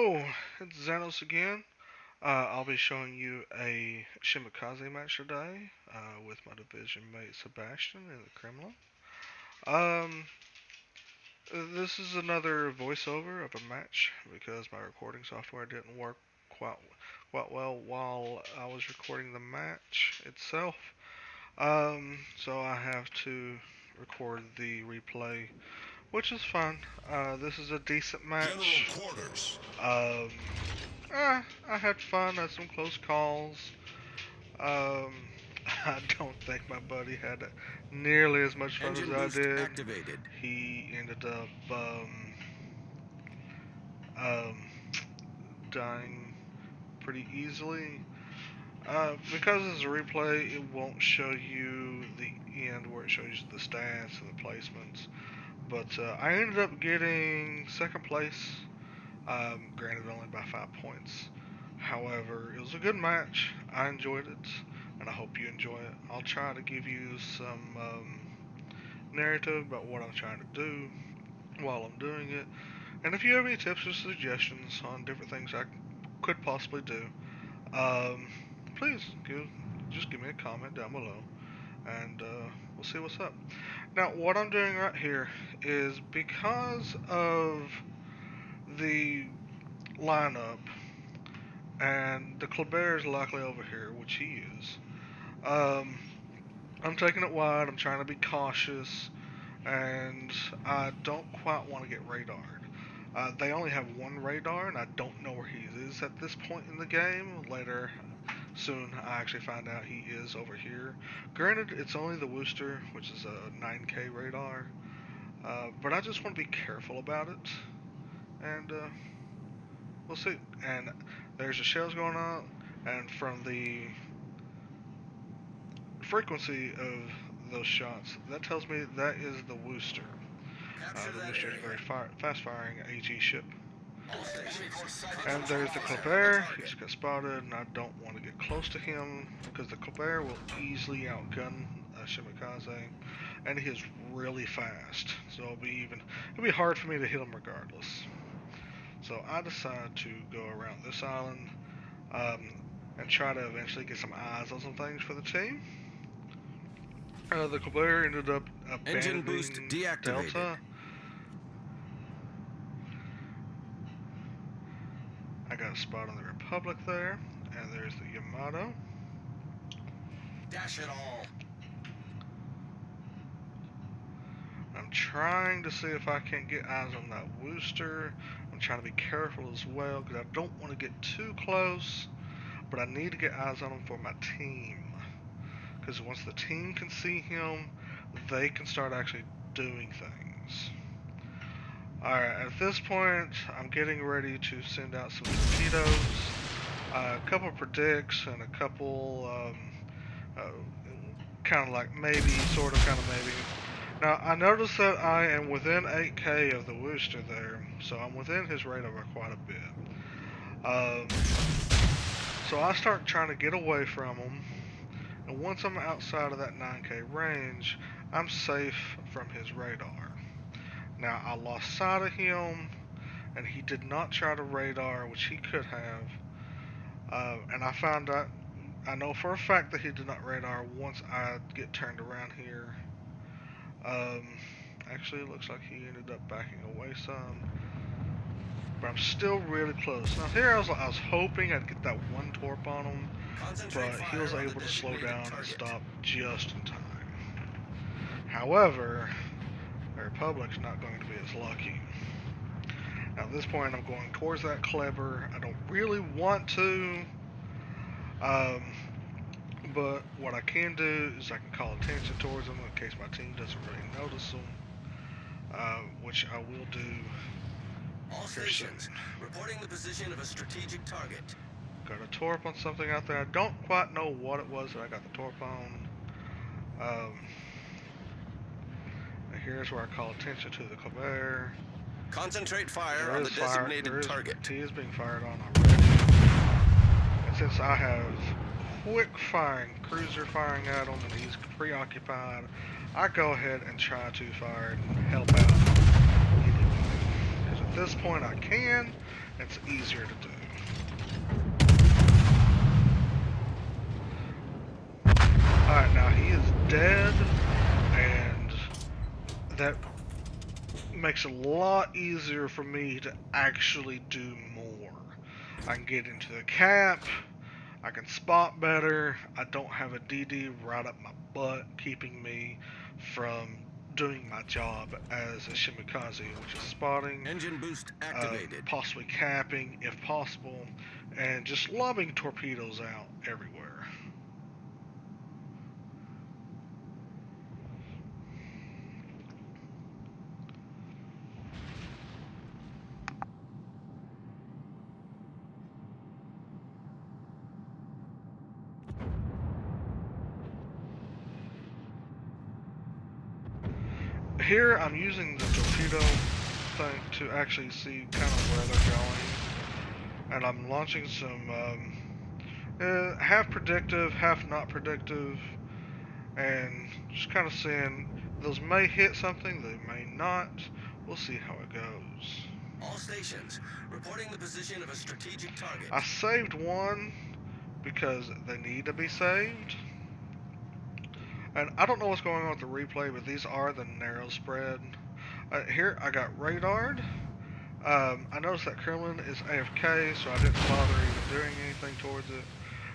Hello, it's Xanos again. I'll be showing you a Shimakaze match today with my division mate Sebastian in the criminal. Um, this is another voiceover of a match because my recording software didn't work quite quite well while I was recording the match itself. So I have to record the replay, which is fun. This is a decent General match. quarters. Um, I had fun, had some close calls. Um, I don't think my buddy had nearly as much fun as Engine I boost did. activated. He ended up um, dying pretty easily. Because it's a replay, it won't show you the end where it shows you the stats and the placements. But I ended up getting second place, granted only by 5 points. However, it was a good match. I enjoyed it, and I hope you enjoy it. I'll try to give you some narrative about what I'm trying to do while I'm doing it. And if you have any tips or suggestions on different things I could possibly do, um, please just give me a comment down below, and we'll see what's up. Now, what I'm doing right here is because of the lineup, and the Kleber is likely over here, which he is. Um, I'm taking it wide. I'm trying to be cautious, and I don't quite want to get radared. They only have one radar, and I don't know where he is at this point in the game. Later, soon, I actually find out he is over here. Granted, it's only the Worcester, which is a 9K radar, but I just want to be careful about it, and we'll see. And there's the shells going on, and from the frequency of those shots, that tells me that is the Worcester. Capture The that Worcester is a very area. fast-firing AG ship. All stations. And there's the Kleber. He just got spotted, and I don't want to get close to him because the Kleber will easily outgun Shimakaze, and he is really fast. So it'll be hard for me to hit him regardless. So I decide to go around this island um, and try to eventually get some eyes on some things for the team. The Colbert ended up Engine boost abandoning deactivated. Delta. I got a spot on the Republic there, and there's the Yamato. Dash it all. I'm trying to see if I can get eyes on that Worcester. I'm trying to be careful as well because I don't want to get too close, but I need to get eyes on him for my team. Because once the team can see him, they can start actually doing things. Alright, at this point, I'm getting ready to send out some torpedoes, a couple predicts, and a couple, uh, kind of like maybe, sort of, kind of maybe. Now, I notice that I am within 8K of the Worcester there, so I'm within his radar by quite a bit. So I start trying to get away from him, and once I'm outside of that 9K range, I'm safe from his radar. Now, I lost sight of him, and he did not try to radar, which he could have. And I found out, I know for a fact that he did not radar once I get turned around here. Um, Actually, it looks like he ended up backing away some, but I'm still really close. Now here I was hoping I'd get that one torp on him, Concentrate but he was fire on the able to slow designated down and target. stop just in time. However, the Republic's not going to be as lucky. Now at this point I'm going towards that Kleber. I don't really want to, um, but what I can do is I can call attention towards them in case my team doesn't really notice them, which I will do All here soon. stations. Reporting the position of a strategic target. Got a torp on something out there. I don't quite know what it was that I got the torp on. Um, Here's where I call attention to the Colbert. Concentrate fire There on is the fire. designated target. He is being fired on already. And since I have quick firing, cruiser firing at him, and he's preoccupied, I go ahead and try to fire and help out anyway. Because at this point I can. It's easier to do. Alright, now he is dead, and that makes it a lot easier for me to actually do more. I can get into the cap, I can spot better, I don't have a DD right up my butt keeping me from doing my job as a Shimakaze, which is spotting, Engine boost activated. possibly capping if possible, and just lobbing torpedoes out everywhere. Here I'm using the torpedo thing to actually see kind of where they're going, and I'm launching some half predictive, half not predictive, and just kind of seeing those may hit something, they may not. We'll see how it goes. All stations reporting the position of a strategic target. I saved one because they need to be saved. And I don't know what's going on with the replay, but these are the narrow spread. Here I got radared. I noticed that Kremlin is AFK, so I didn't bother even doing anything towards it.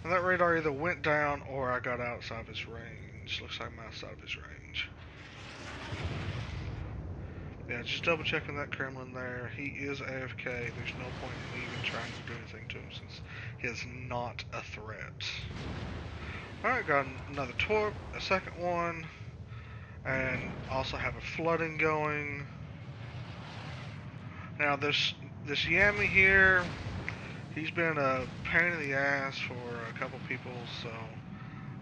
And that radar either went down or I got outside of his range. Looks like I'm outside of his range. Yeah, just double checking that Kremlin there. He is AFK. There's no point in me even trying to do anything to him since he is not a threat. Alright, got another torp, a second one, and also have a flooding going. Now this Yami here, he's been a pain in the ass for a couple people, so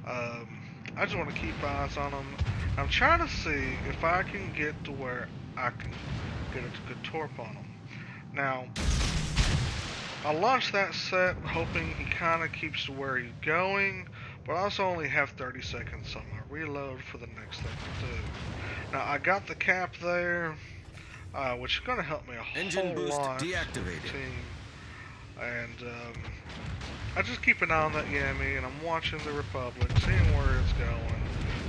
I just want to keep eyes on him. I'm trying to see if I can get to where I can get a good torp on him. Now, I launched that set hoping he kind of keeps to where he's going, but I also only have 30 seconds on my reload for the next thing to do. Now, I got the cap there, which is going to help me a Engine whole boost lot. deactivated. Team. And I just keep an eye on that Yami, and I'm watching the Republic, seeing where it's going.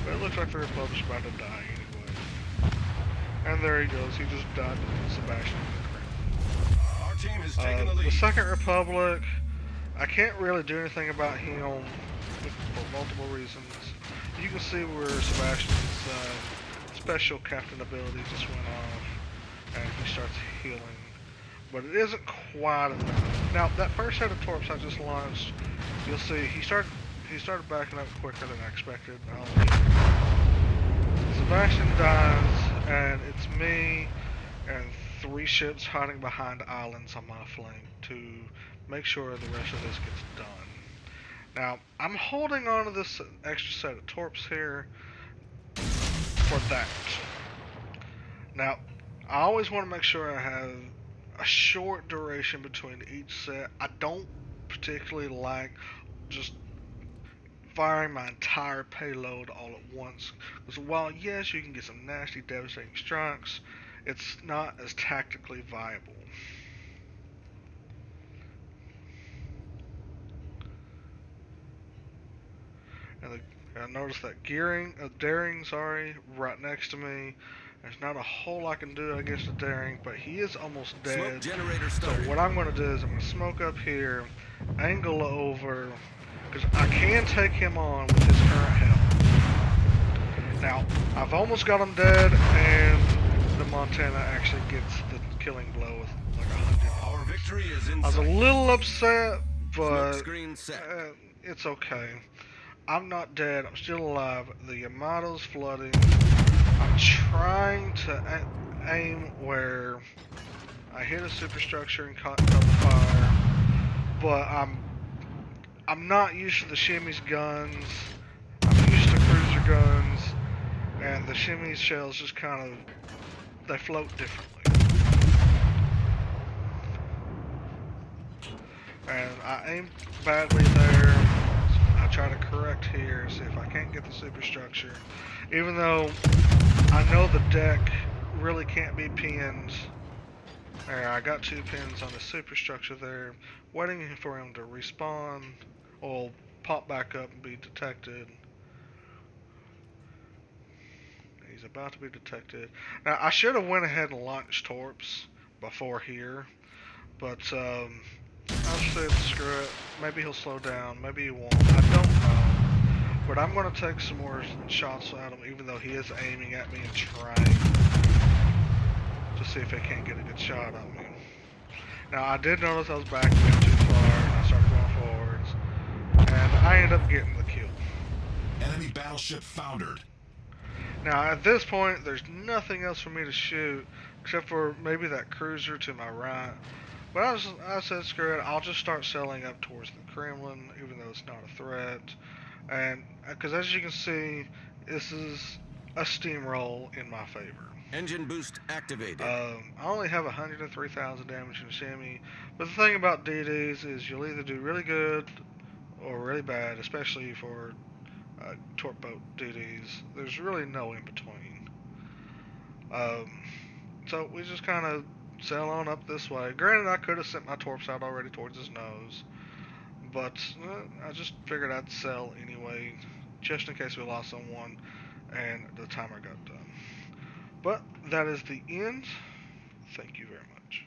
But it looks like the Republic's about to die anyway. And there he goes. He just died to Sebastian. Our team has taken the The lead. Second Republic, I can't really do anything about him for multiple reasons. You can see where Sebastian's special captain ability just went off, and he starts healing. But it isn't quite enough. Now, that first set of torps I just launched, you'll see he started backing up quicker than I expected. Sebastian dies, and it's me and 3 ships hiding behind islands on my flank to make sure the rest of this gets done. Now, I'm holding on to this extra set of torps here for that. Now, I always want to make sure I have a short duration between each set. I don't particularly like just firing my entire payload all at once. Because while, yes, you can get some nasty, devastating strikes, it's not as tactically viable. And I noticed that Daring, right next to me. There's not a whole lot I can do against the Daring, but he is almost Smoke dead. generator So started. what I'm going to do is I'm going to smoke up here, angle over, because I can take him on with his current health. Now, I've almost got him dead, and the Montana actually gets the killing blow with like 100. Our victory is in I was a sight. little upset, Smoke but screen set. it's okay. I'm not dead. I'm still alive. The Yamato's flooding. I'm trying to aim where I hit a superstructure and caught the fire, but I'm not used to the Shimmy's guns. I'm used to cruiser guns, and the Shimmy's shells just kind of they float differently. And I aimed badly there. I try to correct here, see if I can't get the superstructure. Even though I know the deck really can't be pinned, There, I got 2 pins on the superstructure there, waiting for him to respawn or pop back up and be detected. He's about to be detected. Now, I should have went ahead and launched torps before here, but I said screw it. Maybe he'll slow down, maybe he won't. I don't know. But I'm going to take some more shots at him, even though he is aiming at me and trying to see if he can't get a good shot on me. Now, I did notice I was backing up too far, and I started going forwards, and I ended up getting the kill. Enemy battleship foundered. Now, at this point, there's nothing else for me to shoot, except for maybe that cruiser to my right. But I said, screw it, I'll just start sailing up towards the Kremlin, even though it's not a threat. And, because as you can see, this is a steamroll in my favor. Engine boost activated. I only have 103,000 damage in a shimmy, but the thing about DDs is you'll either do really good or really bad, especially for torp boat DDs. There's really no in between. Um, so we just kind of sail on up this way. Granted, I could have sent my torps out already towards his nose, but I just figured I'd sail anyway, just in case we lost someone and the timer got done. But that is the end. Thank you very much.